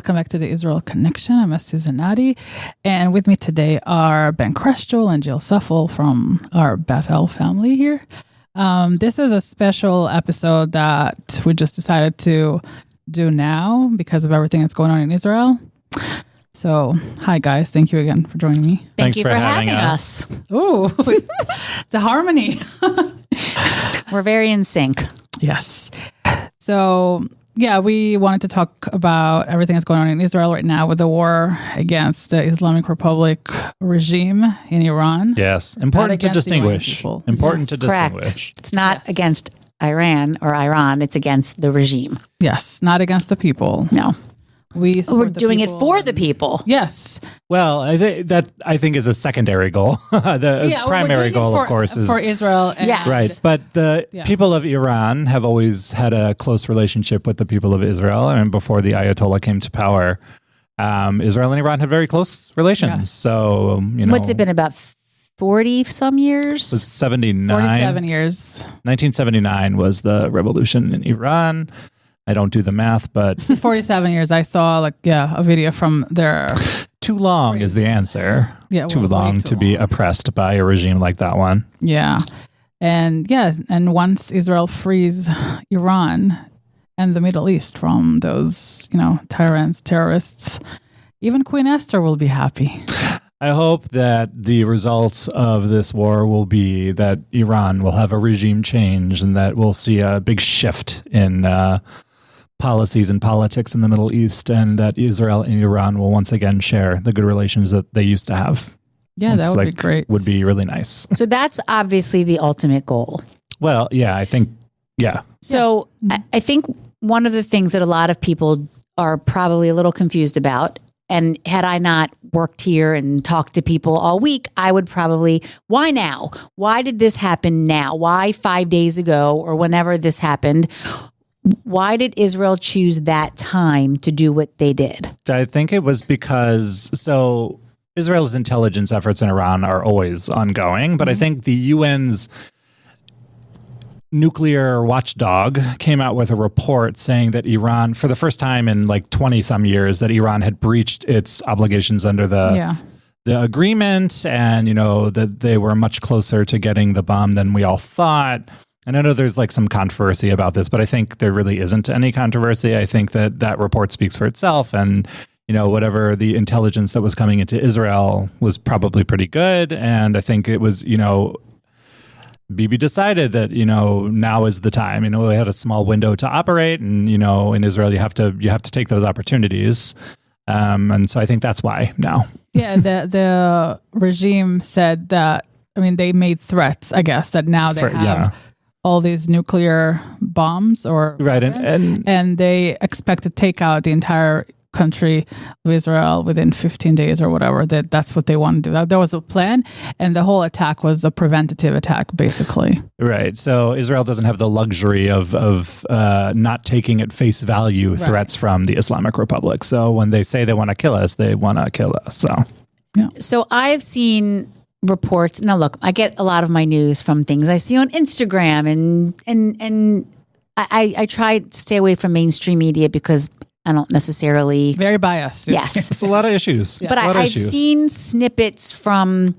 Welcome back to the Israel Connection. I'm Esti Zenati, and with me today are Ben Kreshtool and Jill Suffel from our Bethel family here. This is a special episode that we just decided to do now because of everything that's going on in Israel. So, hi guys, thank you again for joining me. Thanks for having us. Ooh, the harmony. We're very in sync. Yes. So, yeah, we wanted to talk about everything that's going on in Israel right now with the war against the Islamic Republic regime in Iran. Yes, important to distinguish. Important to Correct. distinguish. It's not against Iran or Iran, it's against the regime. Yes, not against the people. No. We're doing it for the people. Yes. Well, I think is a secondary goal. The primary goal, of course, is for Israel. And Yes. right. But the people of Iran have always had a close relationship with the people of Israel, and before the Ayatollah came to power, Israel and Iran had very close relations. Yes. So What's it been, about 40 some years? It was 79. 47 years. 1979 was the revolution in Iran. I don't do the math, but 47 years. I saw a video from their. Too long is the answer. Yeah, too way long too to be long. oppressed by a regime like that one. Yeah. And once Israel frees Iran and the Middle East from those, tyrants, terrorists, even Queen Esther will be happy. I hope that the results of this war will be that Iran will have a regime change and that we'll see a big shift in policies and politics in the Middle East, and that Israel and Iran will once again share the good relations that they used to have. Yeah, that would be great. Would be really nice. So that's obviously the ultimate goal. Well, yeah, I think, yeah. So I think one of the things that a lot of people are probably a little confused about, and had I not worked here and talked to people all week, I would probably, why now? Why did this happen now? Why 5 days ago or whenever this happened? Why did Israel choose that time to do what they did? I think it was because, Israel's intelligence efforts in Iran are always ongoing, but I think the UN's nuclear watchdog came out with a report saying that Iran, for the first time in 20 some years, that Iran had breached its obligations under the agreement, and that they were much closer to getting the bomb than we all thought. And I know there's some controversy about this, but I think there really isn't any controversy. I think that report speaks for itself, and whatever the intelligence that was coming into Israel was probably pretty good. And I think it was, Bibi decided that, now is the time. We had a small window to operate, and, in Israel, you have to take those opportunities. And so I think that's why now. Yeah, the regime said that, they made threats, I guess, that now they have all these nuclear bombs and they expect to take out the entire country of Israel within 15 days or whatever. That's what they want to do. There was a plan, and the whole attack was a preventative attack, basically. Right. So Israel doesn't have the luxury of not taking at face value threats from the Islamic Republic. So when they say they want to kill us, they want to kill us. So, yeah. So I've seen reports. Now, look, I get a lot of my news from things I see on Instagram, and I try to stay away from mainstream media because I don't necessarily... Very biased. Yes. It's a lot of issues. Yeah. But I've seen snippets from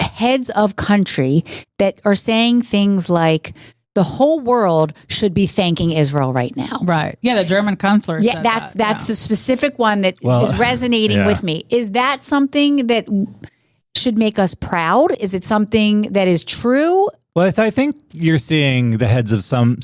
heads of country that are saying things like, the whole world should be thanking Israel right now. Right. Yeah, the German chancellor Yeah, said that's that. a specific one that is resonating with me. Is that something that should make us proud? Is it something that is true? Well, I think you're seeing the heads of some,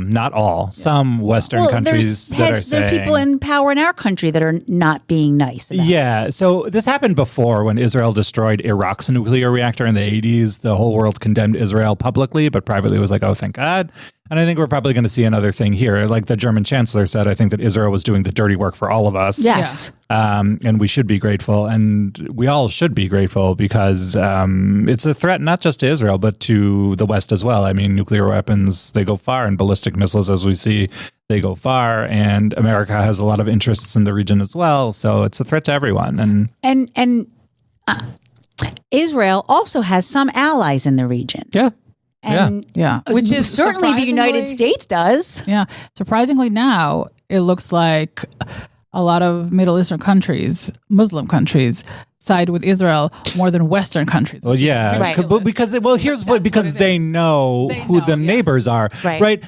not all, some Western countries that are saying... There are people in power in our country that are not being nice about it. Yeah, so this happened before when Israel destroyed Iraq's nuclear reactor in the 80s. The whole world condemned Israel publicly, but privately was like, oh, thank God. And I think we're probably going to see another thing here. Like the German chancellor said, I think that Israel was doing the dirty work for all of us. Yes. And we should be grateful. And we all should be grateful because it's a threat not just to Israel, but to the West as well. I mean, nuclear weapons, they go far, and ballistic missiles, as we see, they go far. And America has a lot of interests in the region as well. So it's a threat to everyone. And Israel also has some allies in the region. Yeah. And which is certainly the United States does. Yeah. Surprisingly now, it looks like a lot of Middle Eastern countries, Muslim countries, side with Israel more than Western countries. Well, yeah, because they know who the neighbors are, right?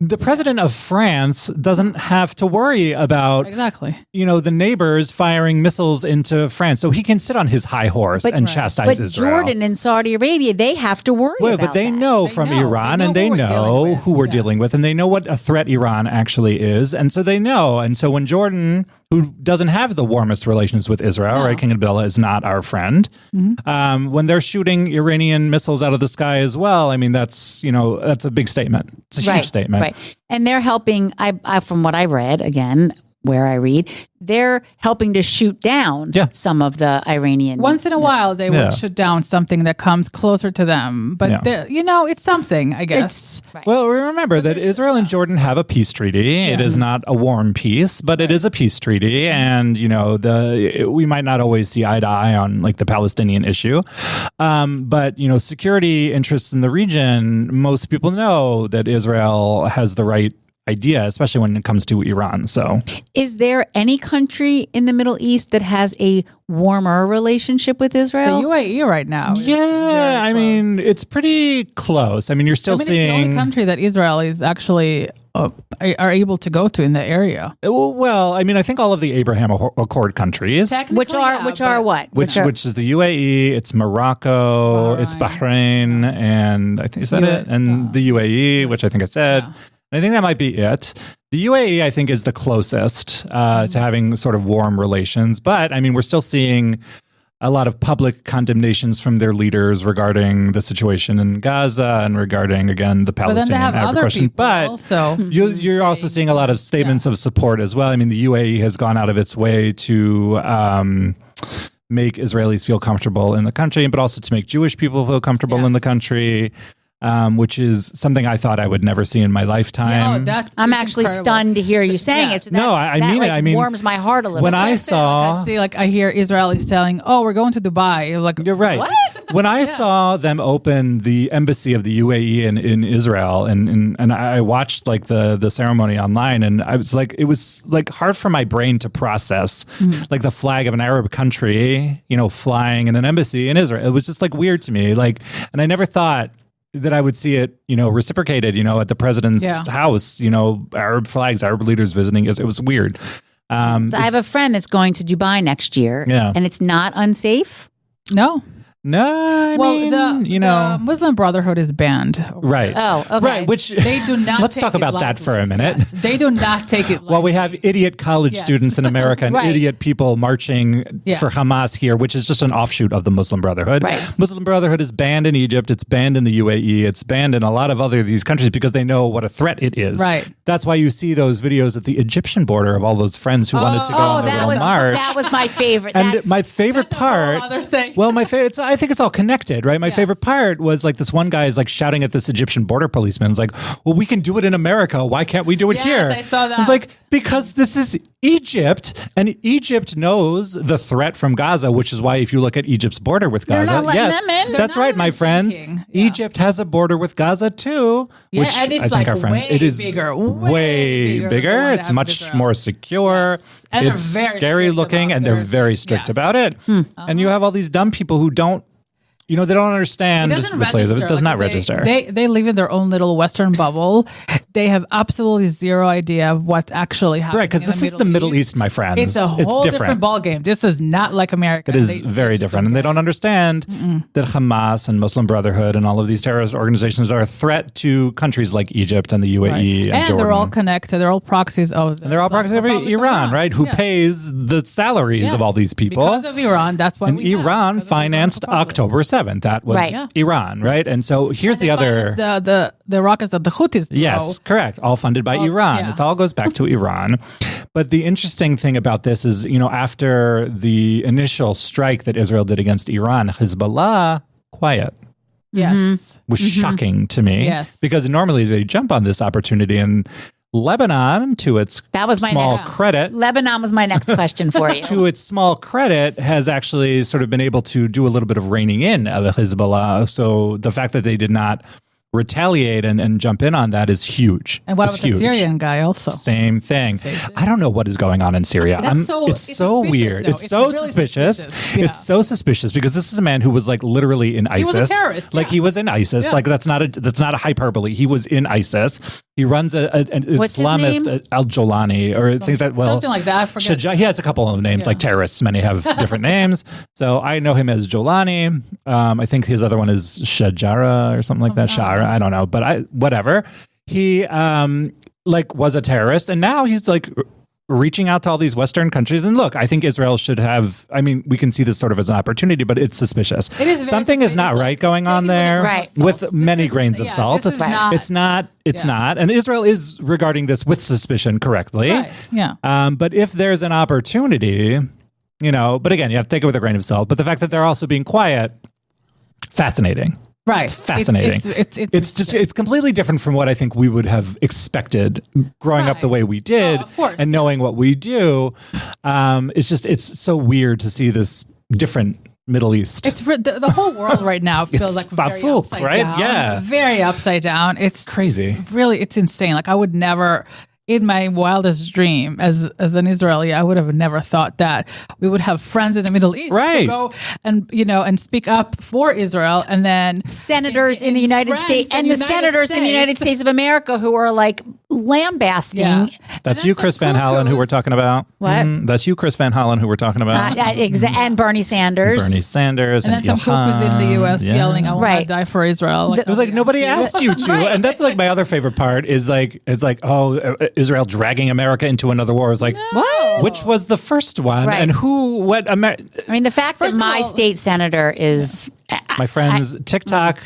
The president of France doesn't have to worry about the neighbors firing missiles into France, so he can sit on his high horse and chastise Israel. But Jordan and Saudi Arabia, they have to worry about but they know from Iran, and they know who we're dealing with, and they know what a threat Iran actually is, and so they know. And so when Jordan, who doesn't have the warmest relations with Israel, right? King Abdullah is not our friend. When they're shooting Iranian missiles out of the sky as well, I mean, that's a big statement. It's a huge statement. Right. And they're helping, I from what I read, again, where I read, they're helping to shoot down some of the Iranian. Once in a while, they would shoot down something that comes closer to them. But, it's something, I guess. Well, remember that Israel and Jordan have a peace treaty. It is not a warm peace, but it is a peace treaty. And, we might not always see eye to eye on like the Palestinian issue. But, security interests in the region, most people know that Israel has the right idea, especially when it comes to Iran. So, is there any country in the Middle East that has a warmer relationship with Israel? The UAE right now. Yeah, I mean, it's pretty close. I mean, you're still seeing... It's the only country that Israel is actually are able to go to in the area. Well, I mean, I think all of the Abraham Accord countries, which are what? Which is the UAE, it's Morocco, it's Bahrain, and I think is that it? And the UAE, which I think I said. Yeah. I think that might be it. The UAE, I think, is the closest to having sort of warm relations. But, I mean, we're still seeing a lot of public condemnations from their leaders regarding the situation in Gaza and regarding, again, the Palestinian question. But you're also seeing a lot of statements of support as well. I mean, the UAE has gone out of its way to make Israelis feel comfortable in the country, but also to make Jewish people feel comfortable in the country. Which is something I thought I would never see in my lifetime. I'm actually stunned to hear you saying it. So I mean it. I mean, warms my heart a little. When I saw, I hear Israelis telling, "Oh, we're going to Dubai." You're like, you're right. What? When I saw them open the embassy of the UAE in Israel, and I watched like the ceremony online, and I was like, it was like hard for my brain to process, like the flag of an Arab country, flying in an embassy in Israel. It was just like weird to me, and I never thought that I would see it, reciprocated, at the president's house, Arab flags, Arab leaders visiting. It was weird. So I have a friend that's going to Dubai next year, and it's not unsafe. No. No, I mean, the Muslim Brotherhood is banned. Right. Oh, okay. Right, which they do not. Let's talk about that for a minute. Yes, they do not take it lightly. Well, we have idiot college students in America and idiot people marching for Hamas here, which is just an offshoot of the Muslim Brotherhood. Right. Muslim Brotherhood is banned in Egypt. It's banned in the UAE. It's banned in a lot of other these countries because they know what a threat it is. Right. That's why you see those videos at the Egyptian border of all those friends who wanted to go on the little march. That was my favorite. And my favorite part. Well, I think it's all connected. Right, my favorite part was like this one guy is like shouting at this Egyptian border policeman. It's like, well, we can do it in America. Why can't we do it here? I saw that. I was like, because this is Egypt, and Egypt knows the threat from Gaza, which is why if you look at Egypt's border with Gaza, them in. That's right, my friends. Egypt has a border with Gaza too, which and it's I think our friend it is bigger, way bigger. It's much more secure. And it's scary looking, and they're very strict about it. And you have all these dumb people who don't. They don't understand the place. It does not register. They live in their own little Western bubble. They have absolutely zero idea of what's actually happening. Right, because this is the Middle East, my friends. It's a whole different ballgame. This is not like America. It is very different. And they don't understand that Hamas and Muslim Brotherhood and all of these terrorist organizations are a threat to countries like Egypt and the UAE and Jordan. They're all connected. They're all proxies of them. And they're all proxies of Iran, right? Who pays the salaries of all these people. Because of Iran, that's why Iran financed October 7th. That was Iran, right? And so here's the other... The rockets that the Houthis throw. Yes, correct. All funded by Iran. It all goes back to Iran. But the interesting thing about this is, after the initial strike that Israel did against Iran, Hezbollah, quiet. Yes. Was shocking to me. Yes. Because normally they jump on this opportunity, and Lebanon, to its small credit. Lebanon was my next question for you. To its small credit, has actually sort of been able to do a little bit of reining in of Hezbollah. So the fact that they did not retaliate and jump in on that is huge. And what about the Syrian guy also? Same thing. I don't know what is going on in Syria. It's so weird. It's so really suspicious. Yeah. It's so suspicious because this is a man who was like literally in ISIS. He was a terrorist. Like he was in ISIS. Like that's not a hyperbole. He was in ISIS. He runs an Islamist Al-Jolani or I think that something like that. I forget. He has a couple of names like terrorists. Many have different names. So I know him as Jolani. I think his other one is Shajara or something like that. Shara. I don't know, but whatever. He was a terrorist, and now he's like reaching out to all these Western countries. And look, I think Israel should have. I mean, we can see this sort of as an opportunity, but it's suspicious. Something is not right going on there, with many grains of salt. It's not. And Israel is regarding this with suspicion correctly. Right. Yeah. But if there's an opportunity, but again, you have to take it with a grain of salt. But the fact that they're also being quiet, fascinating. Right. It's fascinating. It's completely different from what I think we would have expected growing up the way we did and knowing what we do. It's so weird to see this different Middle East. It's the whole world right now feels like very upside down. Yeah. Very upside down. It's crazy. It's insane. Like I would never, in my wildest dream as an Israeli, I would have never thought that we would have friends in the Middle East who go and speak up for Israel, and then senators in the United States and the senators in the United States of America who are like lambasting. Yeah. That's you, Chris Van Hollen, who we're talking about. What? That's you, Chris Van Hollen, who we're talking about. And Bernie Sanders. And then some cuckoos in the U.S. yelling, "I will not die for Israel." It was like nobody asked you to, and that's like my other favorite part is like Israel dragging America into another war. Is like, which was the first one, and who? What? I mean, the fact that my state senator is my friends. TikTok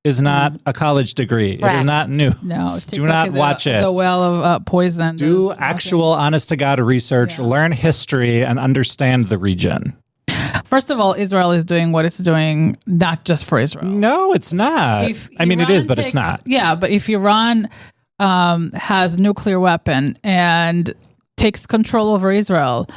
is not a college degree. It is not new. No, do not watch it. The well of poison. Do actual, honest to God research. Learn history and understand the region. First of all, Israel is doing what it's doing, not just for Israel. No, it's not. It is, but it's not. Yeah, but if Iran has nuclear weapon and takes control over Israel,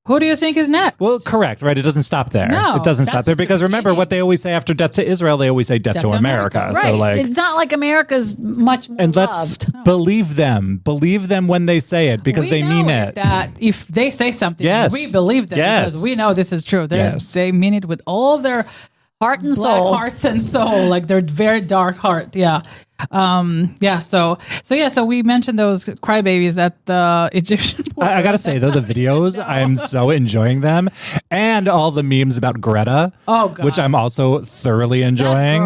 who do you think is next? Well, correct, right? It doesn't stop there. No, it doesn't stop there because remember what they always say after death to Israel, they always say death to America. Right. So like, it's not like America's much more and let's believe them when they say it because they mean it. That if they say something, we believe them because we know this is true. They mean it with all their heart and soul, hearts and soul, like their very dark heart. Yeah. So we mentioned those crybabies at the Egyptian. I gotta say though, the videos, I'm so enjoying them, and all the memes about Greta, which I'm also thoroughly enjoying.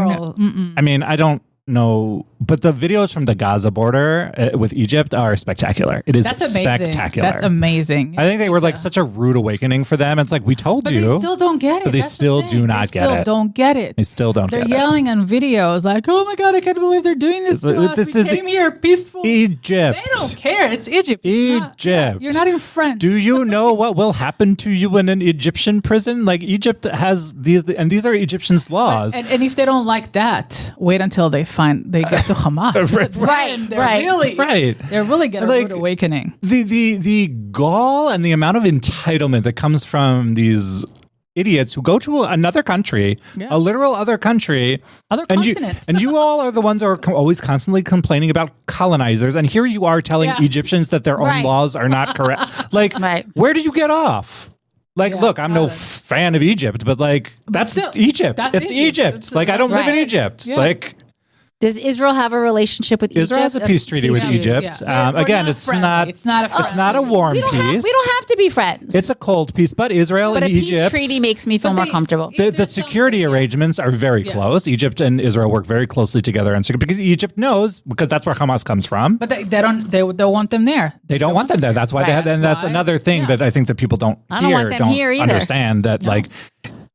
I mean, I don't know, but the videos from the Gaza border with Egypt are spectacular. It is spectacular. That's amazing. I think they were like such a rude awakening for them. It's like, we told you. They still don't get it. But they still do not get it. They still don't get it. They still don't get it. They're yelling on videos like, oh my God, I can't believe they're doing this to us. We came here peaceful. Egypt. They don't care. It's Egypt. You're not in France. Do you know what will happen to you in an Egyptian prison? Like Egypt has these, and these are Egyptians' laws. And if they don't like that, wait until they get to Hamas. They're really getting a rude awakening. The gall and the amount of entitlement that comes from these idiots who go to another country, a literal other country, continent. And you all are the ones who are always constantly complaining about colonizers. And here you are telling Egyptians that their own laws are not correct. Like, where do you get off? Like, look, I'm no fan of Egypt, but like, that's Egypt. It's Egypt. Like, I don't live in Egypt. Yeah. Like, does Israel have a relationship with Egypt? Israel has a peace treaty with Egypt. Again, it's not a warm peace. We don't have to be friends. It's a cold peace, but Israel and Egypt. But a peace treaty makes me feel more comfortable. The security arrangements are very close. Egypt and Israel work very closely together on security because Egypt knows, because that's where Hamas comes from. But they don't want them there. They don't want them there. That's why they have. And that's another thing that I think that people don't understand that like.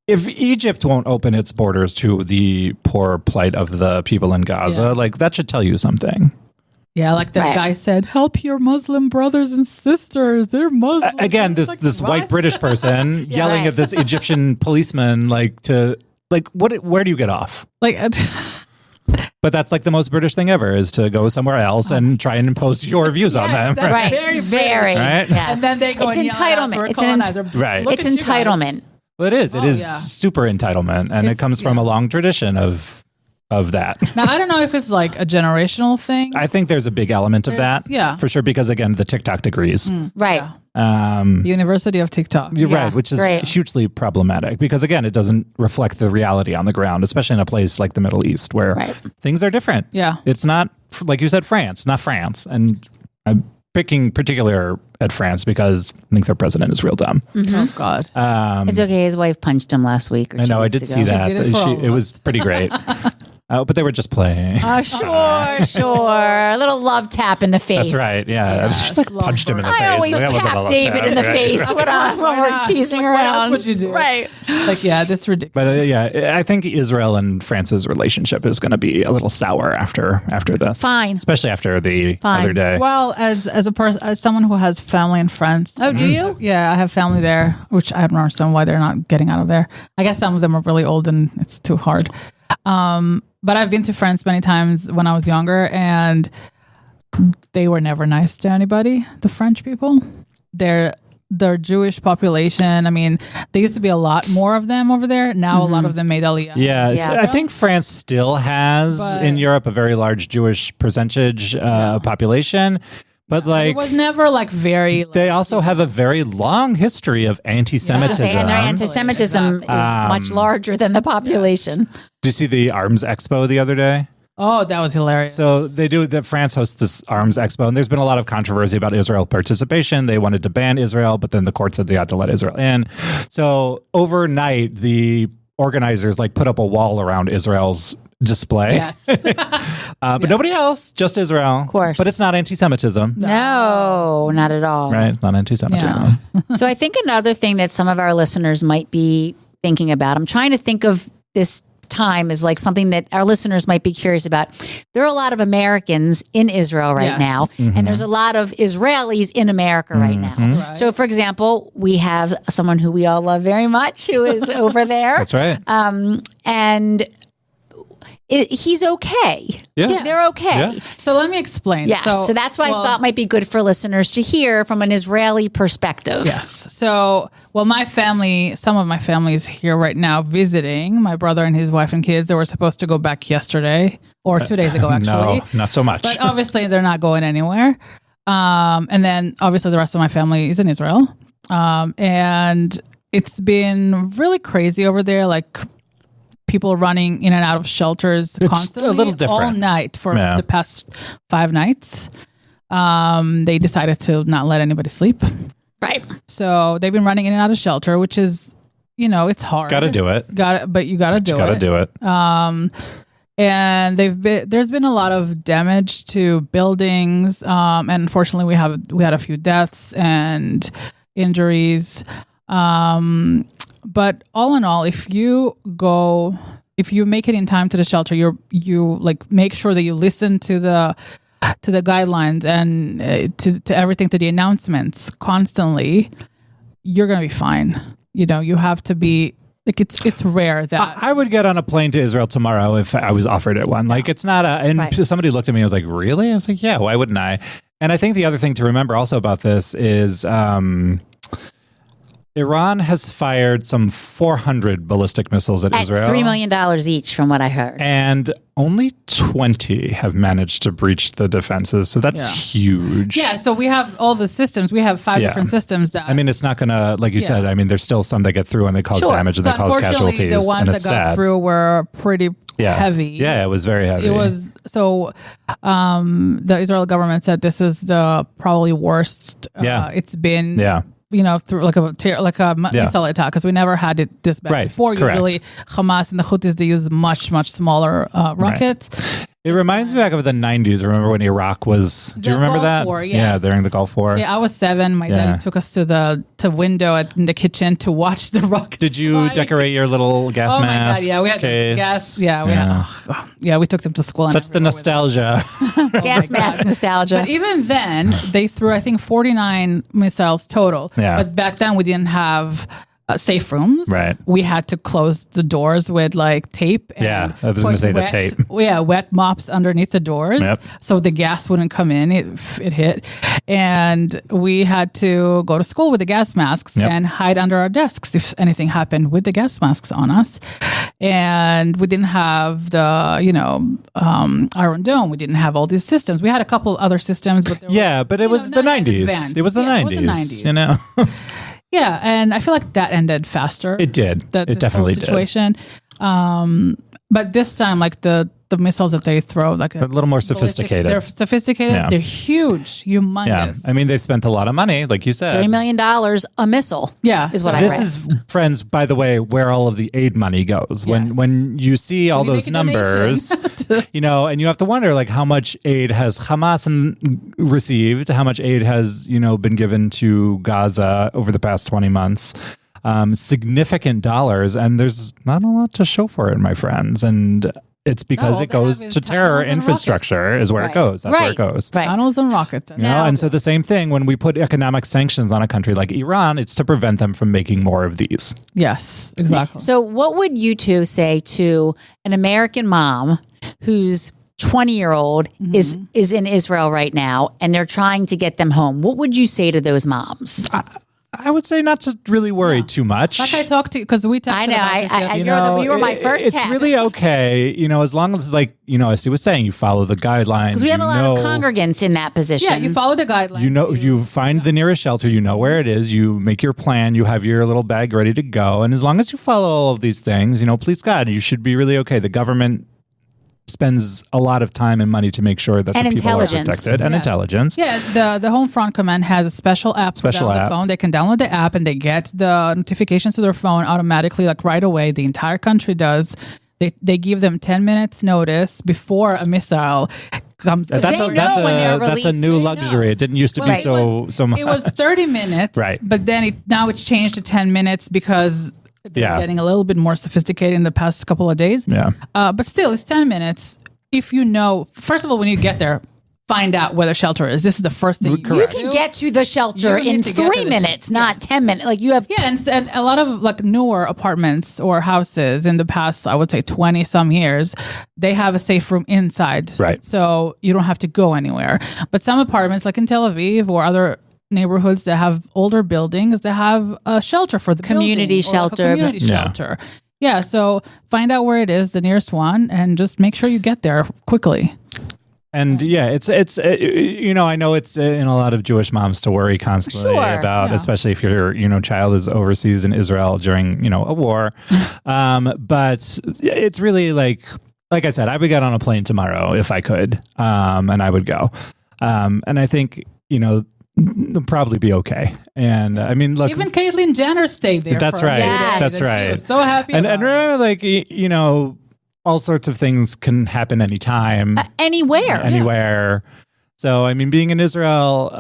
If Egypt won't open its borders to the poor plight of the people in Gaza, like that should tell you something. Yeah, like that guy said, help your Muslim brothers and sisters. They're Muslim. Again, this white British person yelling at this Egyptian policeman, where do you get off? But that's like the most British thing ever is to go somewhere else and try and impose your views on them. Right. Very, very. Right? Yes. And then they go it's entitlement. It's entitlement. Well, it is. It is super entitlement, and it comes from a long tradition of of that. Now, I don't know if it's like a generational thing. I think there's a big element of that. Yeah. For sure, because again, the TikTok degrees. Right. Yeah. The University of TikTok. You're right, which is hugely problematic because, again, it doesn't reflect the reality on the ground, especially in a place like the Middle East where things are different. Yeah. It's not, like you said, France, not France. And I'm picking particular at France because I think their president is real dumb. Mm-hmm. Oh, God. It's okay. His wife punched him last week. I know, I did see that. It was pretty great. But they were just playing. Sure. A little love tap in the face. That's right. Yeah. She just like punched him in the face. I always tap David in the face when we're teasing around. What you do? Right. Like, yeah, this is ridiculous. But I think Israel and France's relationship is going to be a little sour after this. Fine. Especially after the other day. Well, as a person, as someone who has family in France. Oh, do you? Yeah, I have family there, which I don't understand why they're not getting out of there. I guess some of them are really old and it's too hard. But I've been to France many times when I was younger, and they were never nice to anybody, the French people. Their Jewish population, I mean, there used to be a lot more of them over there. Now a lot of them made Aliyah. Yeah. So I think France still has, in Europe, a very large Jewish percentage population. But it was never very. They also have a very long history of anti-Semitism. And their anti-Semitism is much larger than the population. Did you see the Arms Expo the other day? Oh, that was hilarious. So France hosts this Arms Expo, and there's been a lot of controversy about Israel participation. They wanted to ban Israel, but then the court said they had to let Israel in. So overnight, the organizers put up a wall around Israel's display. Yes. But nobody else, just Israel. Of course. But it's not anti-Semitism. No, not at all. Right? It's not anti-Semitism. Yeah. So I think another thing that some of our listeners might be thinking about, I'm trying to think of this time as something that our listeners might be curious about. There are a lot of Americans in Israel right now, and there's a lot of Israelis in America right now. Right. So, for example, we have someone who we all love very much who is over there. That's right. And he's okay. Yeah. They're okay. Yeah. So let me explain. Yes. So that's why I thought might be good for listeners to hear from an Israeli perspective. Yes. So, my family, some of my family is here right now visiting. My brother and his wife and kids, they were supposed to go back yesterday or 2 days ago, actually. No, not so much. But obviously they're not going anywhere. And then obviously the rest of my family is in Israel. And it's been really crazy over there. People running in and out of shelters constantly, a little different. All night for the past 5 nights. They decided to not let anybody sleep. Right. So they've been running in and out of shelter, which is, it's hard. Got to do it. But you got to do it. Got to do it. And there's been a lot of damage to buildings. And unfortunately, we had a few deaths and injuries. But all in all, if you make it in time to the shelter, you make sure that you listen to the guidelines and to everything, to the announcements constantly, you're gonna be fine. You have to be it's rare that I would get on a plane to Israel tomorrow if I was offered it one. It's not somebody looked at me and was like, really? I was like, yeah, why wouldn't I? And I think the other thing to remember also about this is Iran has fired some 400 ballistic missiles at Israel. $3 million each, from what I heard. And only 20 have managed to breach the defenses. So that's huge. Yeah, so we have all the systems. We have 5 different systems. That it's not going to, like you said, there's still some that get through and they cause damage and they cause casualties. The ones that got through were pretty heavy. Yeah, it was very heavy. It was, so the Israeli government said this is the probably worst it's been. Yeah. Through like a missile attack, because we never had it this bad before. Correct. Usually Hamas and the Houthis, they use much smaller rockets. Right. It reminds me back of the 90s. Remember when Iraq was... Do you remember Gulf that? War, yes. Yeah, during the Gulf War. Yeah, I was 7. My dad took us to the window in the kitchen to watch the rockets. Did you decorate your little gas mask? Oh my God, yeah. We had case? gas. Yeah, we took them to school. Such the nostalgia. Gas mask nostalgia. But even then, they threw, I think, 49 missiles total. Yeah. But back then, we didn't have safe rooms. Right. We had to close the doors with like tape. And I was going to say the tape. Yeah, wet mops underneath the doors, so the gas wouldn't come in. It hit, and we had to go to school with the gas masks and hide under our desks if anything happened with the gas masks on us. And we didn't have the Iron Dome. We didn't have all these systems. We had a couple other systems, but it was the 90s. It was the 90s. You know. Yeah, and I feel like that ended faster. It did. It definitely did. But this time, like the missiles that they throw, like a little more sophisticated. They're sophisticated. Yeah. They're huge, humongous. Yeah. I mean, they've spent a lot of money, like you said. $3 million a missile. Yeah, is what I read. This is, friends, by the way, where all of the aid money goes. When you see all those numbers, and you have to wonder, like, how much aid has Hamas received? How much aid has been given to Gaza over the past 20 months? Significant dollars, and there's not a lot to show for it, my friends. And it's because it goes to terror infrastructure is where it goes. That's where it goes. Right. Tunnels and rockets. And so the same thing when we put economic sanctions on a country like Iran, it's to prevent them from making more of these. Yes, exactly. So what would you two say to an American mom whose 20-year-old is in Israel right now and they're trying to get them home? What would you say to those moms? I would say not to really worry too much. Like I talked to you, because we texted. I know. You were my first text. It's really okay, as long as, like, Esti was saying, you follow the guidelines. Because we have a lot of congregants in that position. Yeah, you follow the guidelines. You find the nearest shelter. You know where it is. You make your plan. You have your little bag ready to go. And as long as you follow all of these things, please God, you should be really okay. The government spends a lot of time and money to make sure that the people are protected. And intelligence. Yeah, the Home Front Command has a special app on the phone. They can download the app and they get the notifications to their phone automatically, like right away. The entire country does. They give them 10 minutes notice before a missile comes. That's a new luxury. It didn't used to be so much. It was 30 minutes, right? But then now it's changed to 10 minutes because they're getting a little bit more sophisticated in the past couple of days. Yeah. But still, it's 10 minutes. If first of all, when you get there, find out where the shelter is. This is the first thing you can get to the shelter in 3 minutes, not 10 minutes. Like you have. Yeah, and a lot of like newer apartments or houses in the past, I would say 20 some years, they have a safe room inside. Right. So you don't have to go anywhere. But some apartments, like in Tel Aviv or other neighborhoods that have older buildings, that have a shelter for the community shelter. Yeah, so find out where it is, the nearest one, and just make sure you get there quickly. And it's I know it's in a lot of Jewish moms to worry constantly about, especially if your child is overseas in Israel during a war. But it's really like I said, I would get on a plane tomorrow if I could, and I would go. And I think they'll probably be okay. And I mean, look, even Caitlyn Jenner stayed there. That's right. Yes. That's right. She was so happy. And remember, like, all sorts of things can happen anytime. Anywhere. So, I mean, being in Israel,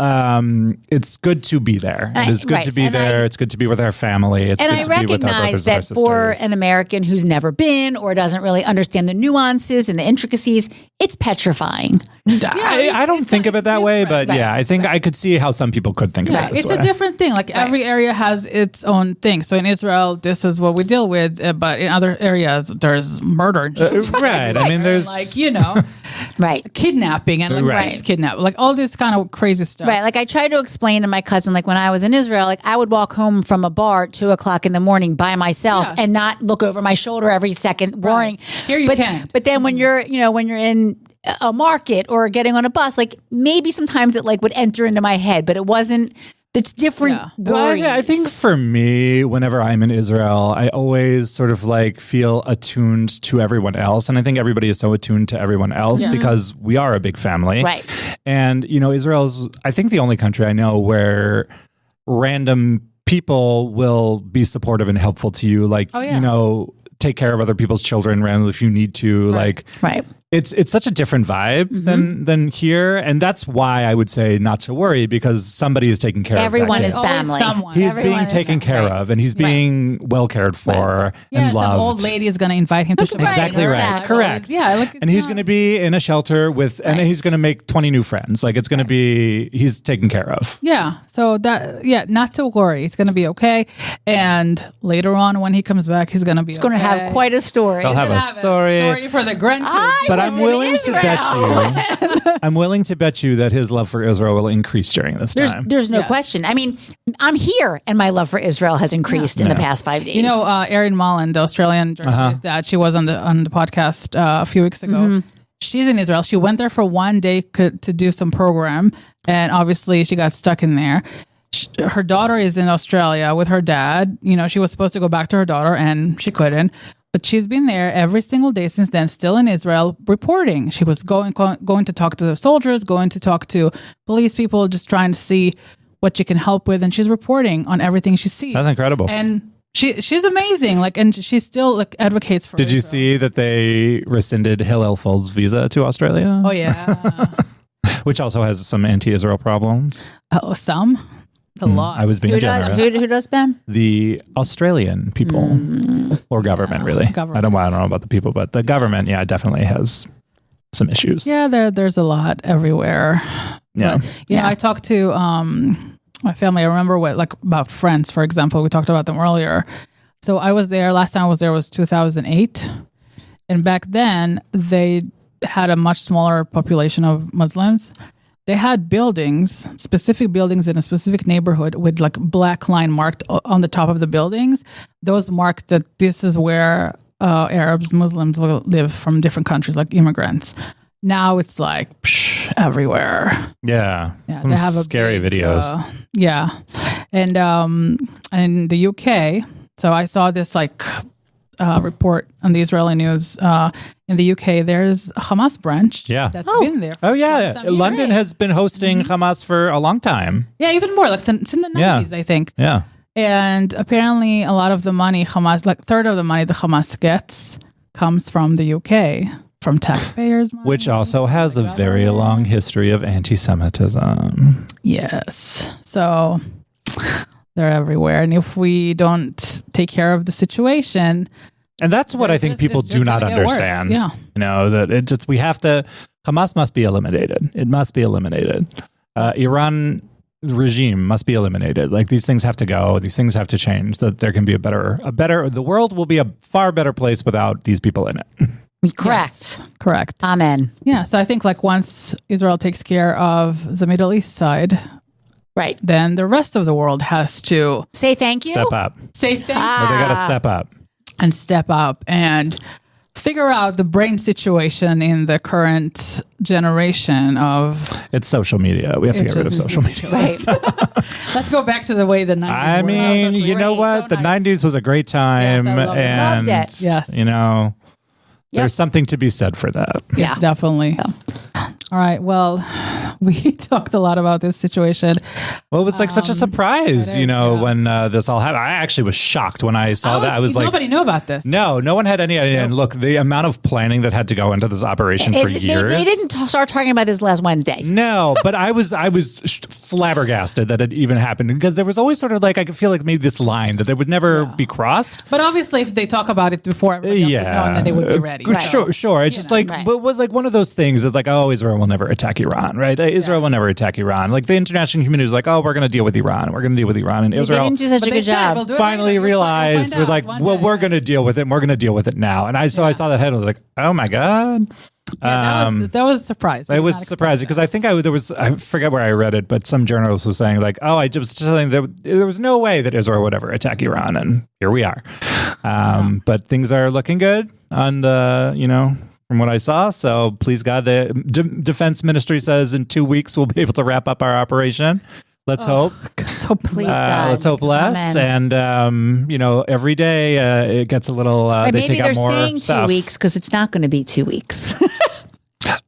it's good to be there. It is good to be there. It's good to be with our family. It's good to be with our brothers and our sisters. For an American who's never been or doesn't really understand the nuances and the intricacies, it's petrifying. I don't think of it that way, but I think I could see how some people could think of it this way. It's a different thing. Like every area has its own thing. So in Israel, this is what we deal with, but in other areas, there's murder. Right. I mean, there's kidnapping and kidnapping. Like all this kind of crazy stuff. Right. Like I tried to explain to my cousin, like when I was in Israel, like I would walk home from a bar at 2:00 in the morning by myself and not look over my shoulder every second, worrying. Here you can. But then when you're in a market or getting on a bus, like maybe sometimes it like would enter into my head, but it wasn't. It's different worries. I think for me, whenever I'm in Israel, I always sort of like feel attuned to everyone else. And I think everybody is so attuned to everyone else because we are a big family. Right. And, Israel is, I think, the only country I know where random people will be supportive and helpful to you. Like, take care of other people's children randomly if you need to. Right. it's such a different vibe than here, and that's why I would say not to worry, because somebody is taking care Everyone of is family. He's being taken care of, and he's being well cared for and loved. Some old lady is going to invite him to show exactly right. Correct. And he's going to be in a shelter with, and he's going to make 20 new friends. Like it's going to be, he's taken care of. Yeah. So not to worry. It's going to be okay. And later on, when he comes back, he's going to be. He's going to have quite a story. He'll have a story for the grandkids. But I'm willing to bet you. I'm willing to bet you that his love for Israel will increase during this time. There's no question. I mean, I'm here, and my love for Israel has increased in the past 5 days. You know, Erin Mullen, the Australian journalist, that she was on the podcast a few weeks ago. She's in Israel. She went there for one day to do some program, and obviously she got stuck in there. Her daughter is in Australia with her dad. You know, she was supposed to go back to her daughter, and she couldn't. But she's been there every single day since then, still in Israel, reporting. She was going to talk to the soldiers, going to talk to police people, just trying to see what she can help with. And she's reporting on everything she sees. That's incredible. And she's amazing. Like, and she still advocates for. Did Israel. You see that they rescinded Hillel Fold's visa to Australia? Oh yeah, which also has some anti-Israel problems. Oh, some. A lot. I was being generous. Who does, Ben? The Australian people or government, really. Government. I don't know about the people, but the government, definitely has some issues. Yeah, there's a lot everywhere. Yeah. But, you know, I talked to my family. I remember about friends, for example. We talked about them earlier. So I was there. Last time I was there was 2008, and back then they had a much smaller population of Muslims. They had specific buildings in a specific neighborhood with like black line marked on the top of the buildings. Those marked that this is where Arabs, Muslims live from different countries, like immigrants. Now it's like everywhere. Yeah, they have scary videos. And in the UK, so I saw this report on the Israeli news. In the UK, there's a Hamas branch that's been there. Oh, yeah. London has been hosting Hamas for a long time. Yeah, even more. Like it's in the 90s, I think. Yeah. And apparently a lot of the money Hamas, like third of the money the Hamas gets comes from the UK, from taxpayers' money. Which also has a very long history of anti-Semitism. Yes. So they're everywhere. And if we don't take care of the situation... And that's what I think people do not understand. Yeah. You know, that Hamas must be eliminated. It must be eliminated. Iran regime must be eliminated. Like these things have to go. These things have to change. That there can be the world will be a far better place without these people in it. Correct. Yes, correct. Amen. Yeah. So I think once Israel takes care of the Middle East side, right, then the rest of the world has to say thank you. Step up. Say thank you. But they got to step up. And step up and figure out the brain situation in the current generation of... It's social media. We have to get rid of social media. Right. Let's go back to the way the 90s were. I mean, you know what? The 90s was a great time. Yes, and, loved it. Yes. You know, there's something to be said for that. Yes, definitely. All right. Well, we talked a lot about this situation. Well, it was such a surprise, when this all happened. I actually was shocked when I saw that. I was nobody knew about this. No one had any idea. And look, the amount of planning that had to go into this operation for years. They didn't start talking about this last Wednesday. No, but I was flabbergasted that it even happened, because there was always sort of I could feel like maybe this line that they would never be crossed. But obviously, if they talk about it before everybody else would know, and then they would be ready. Right. Sure. It's just but it was one of those things. It's Israel will never attack Iran, right? Israel will never attack Iran. Like the international community is we're going to deal with Iran. We're going to deal with Iran. And Israel they didn't do such a good job. Finally realized we're we're going to deal with it. And we're going to deal with it now. And I saw that head and I was like, oh my God. That was a surprise. It was surprising because I think I forget where I read it, but some journalist was saying I just saying that there was no way that Israel would ever attack Iran. And here we are. But things are looking good on the, from what I saw. So please God, the defense ministry says in 2 weeks we'll be able to wrap up our operation. Let's hope. So please God. Let's hope less. Amen. And every day it gets a little. They maybe take out they're more saying stuff. 2 weeks because it's not going to be 2 weeks.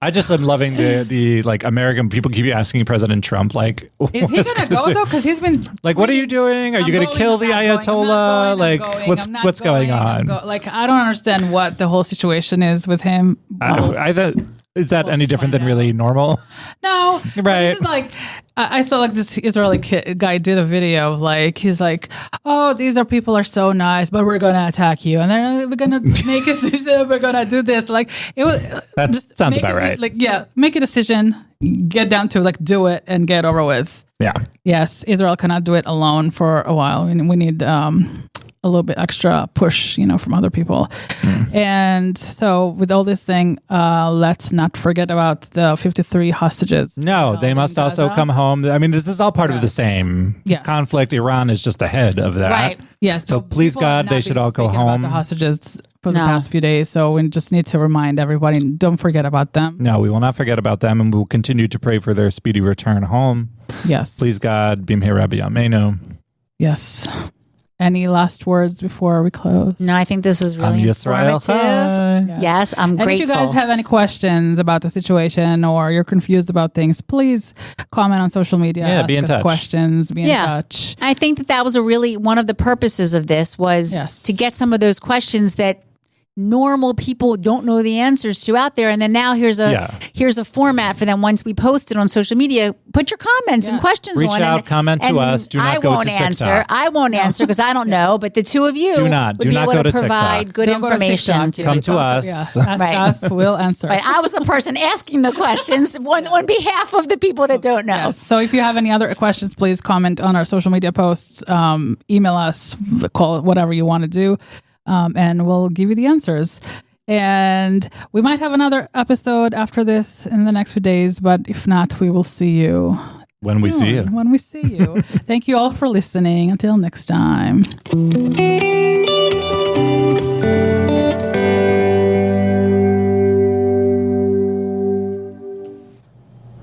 I just am loving the like American people keep asking President Trump, like, is he going to go though? Because he's been like, what are you doing? Are you going to kill the Ayatollah? Like, what's going on? Like, I don't understand what the whole situation is with him. Is that any different than really normal? No, right. This is like I saw like this Israeli guy did a video of like he's like, oh, these people are so nice, but we're gonna attack you, and then we're gonna make a decision. We're gonna do this. Like it was. That sounds about right. Like make a decision, get down to like do it and get over with. Yeah. Yes, Israel cannot do it alone for a while. We need a little bit extra push, from other people. And so with all this thing, let's not forget about the 53 hostages. No, they must also come home. I mean, this is all part of the same conflict. Iran is just the head of that. Right. Yes. So please God, they should all go home. About the hostages for the past few days. So we just need to remind everybody, don't forget about them. No, we will not forget about them, and we will continue to pray for their speedy return home. Yes. Please God, Bimhei Rabbi Yameinu. Yes. Any last words before we close? No, I think this was really informative. Yes, I'm grateful. And if you guys have any questions about the situation or you're confused about things, please comment on social media. Yeah, be in touch. Questions, be in touch. I think that was one of the purposes of this was to get some of those questions that normal people don't know the answers to out there, and then now here's a format for them. Once we post it on social media, put your comments and questions Reach on it. Reach out, comment to us. Do not go to TikTok. I won't answer because I don't know, but the two of you do not be able go to provide TikTok. good information. Come to us. Ask us, we'll answer. Right. I was the person asking the questions on behalf of the people that don't know. Yes. So if you have any other questions, please comment on our social media posts, email us, call it, whatever you want to do. And we'll give you the answers. And we might have another episode after this in the next few days, but if not, we will see you when we see you. Thank you all for listening. Until next time.